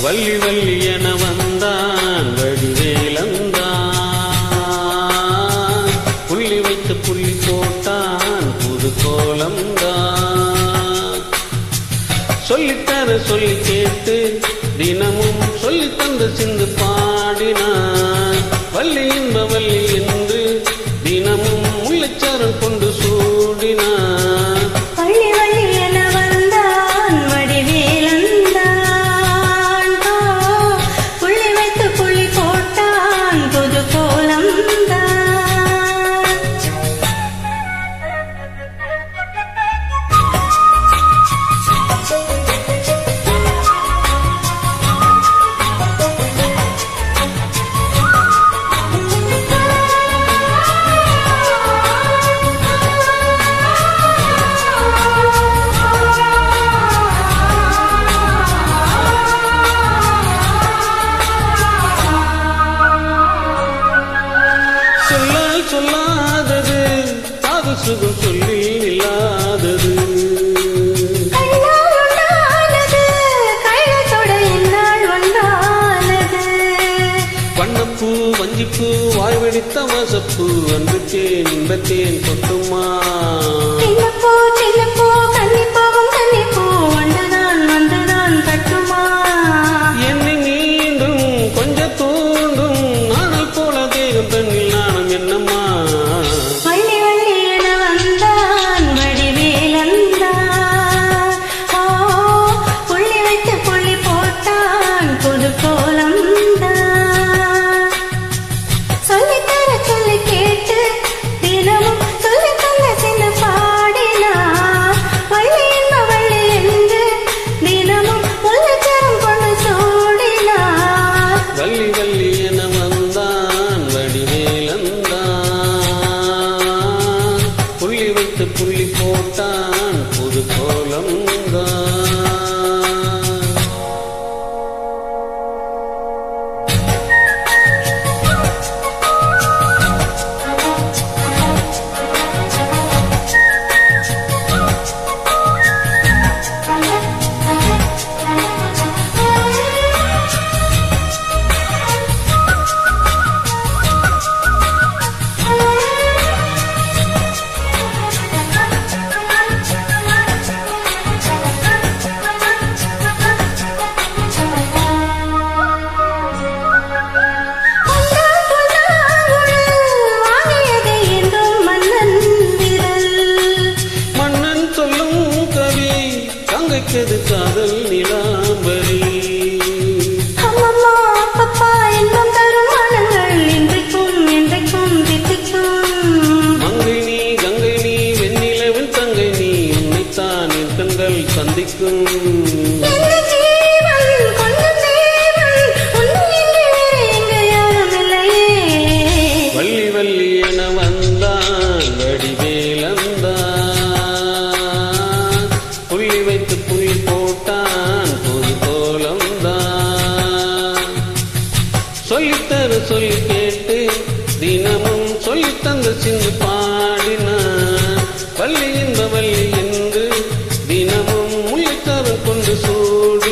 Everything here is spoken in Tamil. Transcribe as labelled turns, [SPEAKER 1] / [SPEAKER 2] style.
[SPEAKER 1] வள்ளி வள்ளி என வந்தான் வடிவேலந்தான், புள்ளி வைத்து புள்ளி போட்டான் புது கோலம்தான். சொல்லித்தர சொல்லி கேட்டு தினமும் சொல்லி தந்த சிந்து பாடினான். வள்ளி இன்ப வள்ளி என்று தினமும் முல்லைச்சாரம் கொண்டு சூடினான்.
[SPEAKER 2] வள்ளி வள்ளி என வந்தான் வடிவேலந்தான், புள்ளி வைத்து புள்ளி போட்டான் புது கோலம்தான்.
[SPEAKER 1] சொல்லாதது காது சுகம் சொல்லி இல்லாதது, வண்ணப்பூ வஞ்சிப்பூ வாய் வெடித்த வாசப்பூ அன்பு தேன் இன்பத்தேன் கொட்டுமா. என்னை மீண்டும் கொஞ்ச தூண்டும் நாணல் போல தேகம் தண்ணில் நாணம் என்னம்மா.
[SPEAKER 2] வள்ளி வள்ளி என வந்தான் வடிவேலந்தான், புள்ளி வைத்து புள்ளி போட்டான் புது கோலம்தான். சொல்லித்தர சொல்லி கேட்டு தினமும் சொல்லி தந்த சிந்து பாடினான். வள்ளி என்ப வள்ளி என்று தினமும் முல்லைச்சாரம் கொண்டு சூடினான்.
[SPEAKER 1] வள்ளி வள்ளி என வந்தான் வடிவேலந்தான், புள்ளி வைத்து புள்ளி போட்டான் புது கோலம்தான். கங்கைக்கது காதல் நிலாம்பரி,
[SPEAKER 2] அம்மம்மா அப்பப்பா இன்பம் தரும் மனங்கள் இன்றைக்கும் என்றைக்கும் தித்திக்கும்.
[SPEAKER 1] மங்கை நீ கங்கை நீ வெண்ணிலவன் தங்கை நீ, உன்னைத்தான் என் கண்கள் சந்திக்கும்.
[SPEAKER 2] என்ன ஜீவன் கொஞ்சம் தேவன் உன்னை இங்கு வேறு எங்கு யாரும் இல்லையே.
[SPEAKER 1] வள்ளி வள்ளி என வந்தான் வடிவேலந்தான், புள்ளி வைத்து புள்ளி போட்டான் புது கோலம்தான். சொல்லித்தர சொல்லி கேட்டு தினமும் சொல்லி தந்த சிந்து பாடினான். வள்ளி இன்ப வள்ளி என்று தினமும் முல்லைச்சாரம் கொண்டு சூடு